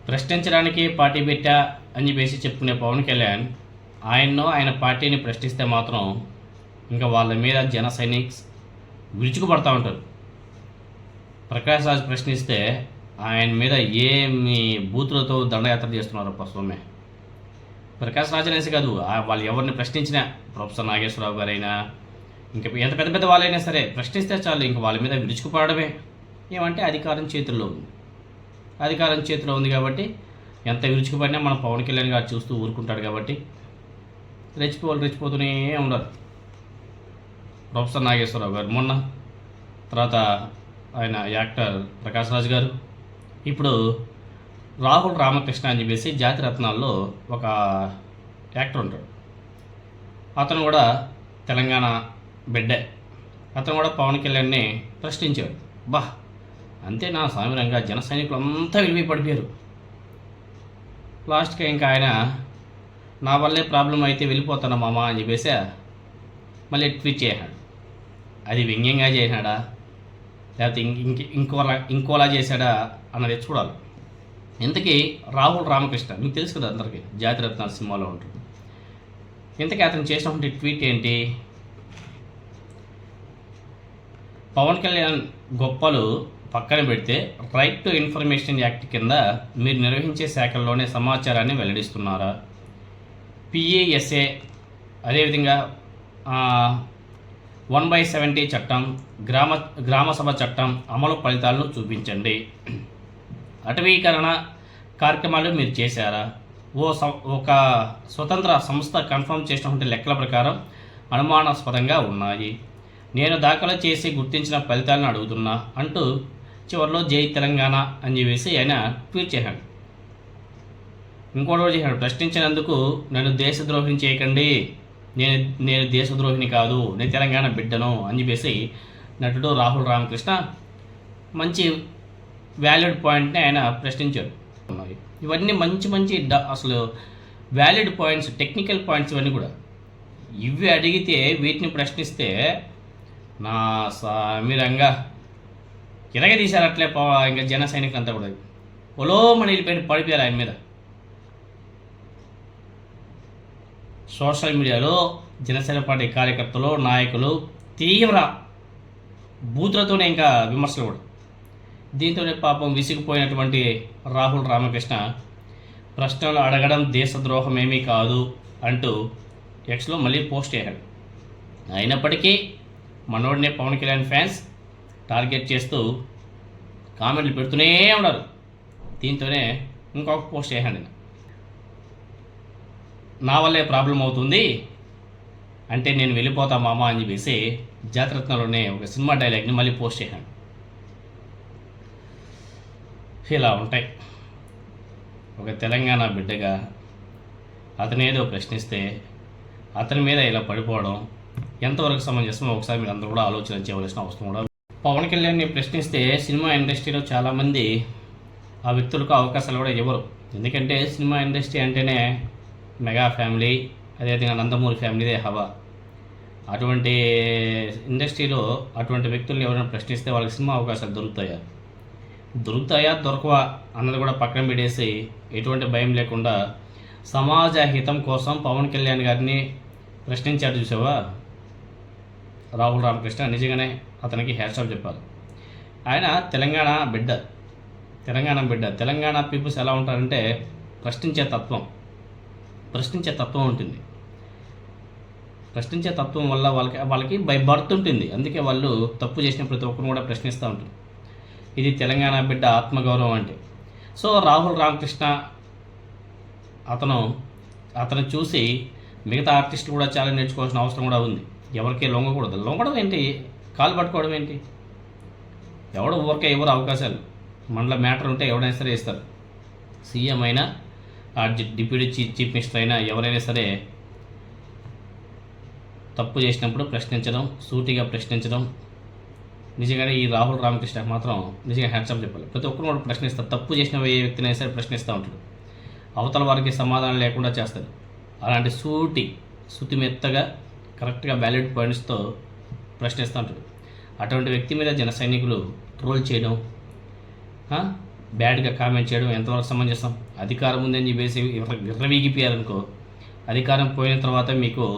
ప్రశ్నించడానికి పార్టీ పెట్టా అని చెప్పేసి చెప్పుకునే పవన్ కళ్యాణ్ ఆయన పార్టీని ప్రశ్నిస్తే మాత్రం ఇంకా వాళ్ళ మీద జన సైనిక్స్ విరుచుకుపడతా ఉంటారు. ప్రకాష్ రాజ్ ప్రశ్నిస్తే ఆయన మీద ఏమి బూతులతో దండయాత్ర చేస్తున్నారు ప్రస్తుతమే. ప్రకాష్ రాజ్ అనేసి కాదు, వాళ్ళు ఎవరిని ప్రశ్నించినా, ప్రొఫెసర్ నాగేశ్వరరావు గారైనా ఇంకా ఎంత పెద్ద పెద్ద వాళ్ళైనా సరే ప్రశ్నిస్తే చాలు ఇంకా వాళ్ళ మీద విరుచుకుపడమే. ఏమంటే అధికారం చేతిలో ఉంది కాబట్టి ఎంత విరుచుకుపడినా మన పవన్ కళ్యాణ్ గారు చూస్తూ ఊరుకుంటాడు కాబట్టి రెచ్చిపోతూనే ఉన్నారు. ప్రొఫెసర్ నాగేశ్వరరావు గారు మొన్న, తర్వాత ఆయన యాక్టర్ ప్రకాష్ రాజ్ గారు, ఇప్పుడు రాహుల్ రామకృష్ణ అని చెప్పేసి జాతిరత్నాల్లో ఒక యాక్టర్ ఉంటాడు. అతను కూడా తెలంగాణ బిడ్డే. అతను కూడా పవన్ కళ్యాణ్ని ప్రశ్నించాడు. అంతే నా సామిరంగా జన సైనికులు అంతా విలువ పడిపోయారు. లాస్ట్కి ఇంకా ఆయన నా వల్లే ప్రాబ్లం అయితే వెళ్ళిపోతాను మామ అని చెప్పేసి మళ్ళీ ట్వీట్ చేశాడు. అది వ్యంగ్యంగా చేశాడా లేకపోతే ఇంకోలా చేశాడా అన్నది చూడాలి. ఇంతకీ రాహుల్ రామకృష్ణ మీకు తెలుసు కదా, అందరికీ జాతిరత్నాల సినిమాలో ఉంటుంది. ఇంతకీ అతను చేసినటువంటి ట్వీట్ ఏంటి? పవన్ కళ్యాణ్ గొప్పలు పక్కన పెడితే రైట్ టు ఇన్ఫర్మేషన్ యాక్ట్ కింద మీరు నిర్వహించే శాఖల్లోనే సమాచారాన్ని వెల్లడిస్తున్నారా? పిఏఎస్ఏ, అదేవిధంగా 1/70 చట్టం, గ్రామసభ చట్టం అమలు ఫలితాలను చూపించండి. అటవీకరణ కార్యక్రమాలు మీరు చేశారా? ఒక స్వతంత్ర సంస్థ కన్ఫర్మ్ చేసినటువంటి లెక్కల ప్రకారం అనుమానాస్పదంగా ఉన్నాయి. నేను దాఖలు చేసి గుర్తించిన ఫలితాలను అడుగుతున్నా అంటూ చివరిలో జై తెలంగాణ అని చెప్పేసి ఆయన ట్వీట్ చేశాడు. ఇంకోటి చేశాడు, ప్రశ్నించినందుకు నన్ను దేశద్రోహిని చేయకండి, నేను దేశద్రోహిని కాదు, నేను తెలంగాణ బిడ్డను అని చెప్పేసి నటుడు రాహుల్ రామకృష్ణ మంచి వ్యాలిడ్ పాయింట్ని ఆయన ప్రశ్నించాడు. ఇవన్నీ మంచి అసలు వ్యాలిడ్ పాయింట్స్, టెక్నికల్ పాయింట్స్ ఇవన్నీ కూడా. ఇవి అడిగితే వీటిని ప్రశ్నిస్తే నా సామిరంగా ఇరగదీశారు అట్లే ఇంకా జన సైనికులు అంతా కూడా పొలోమని వెళ్ళిపోయి పడిపోయారు ఆయన మీద. సోషల్ మీడియాలో జనసేన పార్టీ కార్యకర్తలు, నాయకులు తీవ్ర బూతులతోనే ఇంకా విమర్శలు కూడా. దీంతోనే పాపం విసిగిపోయినటువంటి రాహుల్ రామకృష్ణ ప్రశ్నలు అడగడం దేశద్రోహం ఏమీ కాదు అంటూ ఎక్స్లో మళ్ళీ పోస్ట్ చేశాడు. అయినప్పటికీ మనోడినే పవన్ కళ్యాణ్ ఫ్యాన్స్ టార్గెట్ చేస్తూ కామెంట్లు పెడుతూనే ఉన్నారు. దీంతోనే ఇంకొక పోస్ట్ చేశాడు, నా వల్లే ప్రాబ్లం అవుతుంది అంటే నేను వెళ్ళిపోతా మామ అని చెప్పేసి జాతిరత్నంలోనే ఒక సినిమా డైలాగ్ని మళ్ళీ పోస్ట్ చేశాను. ఇలా ఉంటాయి. ఒక తెలంగాణ బిడ్డగా అతనేదో ప్రశ్నిస్తే అతని మీద ఇలా పడిపోవడం ఎంతవరకు సమంజసమో ఒకసారి మీరు అందరూ కూడా ఆలోచన చేయవలసిన అవసరం కూడా. పవన్ కళ్యాణ్ని ప్రశ్నిస్తే సినిమా ఇండస్ట్రీలో చాలామంది ఆ వ్యక్తులకు అవకాశాలు కూడా ఇవ్వరు. ఎందుకంటే సినిమా ఇండస్ట్రీ అంటేనే మెగా ఫ్యామిలీ, అదేవిధంగా నందమూరి ఫ్యామిలీదే హవా. అటువంటి ఇండస్ట్రీలో అటువంటి వ్యక్తుల్ని ఎవరైనా ప్రశ్నిస్తే వాళ్ళకి సినిమా అవకాశాలు దొరుకుతాయా దొరకవా అన్నది కూడా పక్కన పెట్టేసి ఎటువంటి భయం లేకుండా సమాజ హితం కోసం పవన్ కళ్యాణ్ గారిని ప్రశ్నించాడు చూసావా రాహుల్ రామకృష్ణ. నిజంగానే అతనికి హ్యాట్స్ ఆఫ్ చెప్పాలి. ఆయన తెలంగాణ బిడ్డ. తెలంగాణ పీపుల్స్ ఎలా ఉంటారంటే ప్రశ్నించే తత్వం ఉంటుంది. ప్రశ్నించే తత్వం వల్ల వాళ్ళకి బై బర్త్ ఉంటుంది. అందుకే వాళ్ళు తప్పు చేసిన ప్రతి ఒక్కరు కూడా ప్రశ్నిస్తూ ఉంటారు. ఇది తెలంగాణ బిడ్డ ఆత్మగౌరవం అంటే. సో రాహుల్ రామకృష్ణ అతను చూసి మిగతా ఆర్టిస్టులు కూడా చాలా నేర్చుకోవాల్సిన అవసరం కూడా ఉంది. ఎవరికి లొంగకూడదు. లొంగడం ఏంటి, కాలు పట్టుకోవడం ఏంటి? ఎవడో ఊరికే ఎవరు అవకాశాలు మనలో మ్యాటర్ ఉంటే ఎవడైనా సరే ఇస్తారు. సీఎం అయినా, డిప్యూటీ చీఫ్ మినిస్టర్ అయినా ఎవరైనా సరే తప్పు చేసినప్పుడు ప్రశ్నించడం, సూటిగా ప్రశ్నించడం. నిజంగానే ఈ రాహుల్ రామకృష్ణ మాత్రం నిజంగా హ్యాట్స్ ఆఫ్ చెప్పాలి. ప్రతి ఒక్కరు కూడా ప్రశ్నిస్తారు. తప్పు చేసిన ఏ వ్యక్తినైనా సరే ప్రశ్నిస్తూ ఉంటాడు. అవతల వారికి సమాధానం లేకుండా చేస్తాడు. అలాంటి శుతిమెత్తగా కరెక్ట్గా వ్యాలిడ్ పాయింట్స్తో ప్రశ్నిస్తూ ఉంటాడు. అటువంటి వ్యక్తి మీద జన సైనికులు ట్రోల్ చేయడం, బ్యాడ్గా కామెంట్ చేయడం ఎంతవరకు సమంజసం? అధికారం ఉందని చెప్పేసి విర్రవీగిపోయారనుకో, అధికారం పోయిన తర్వాత మీకు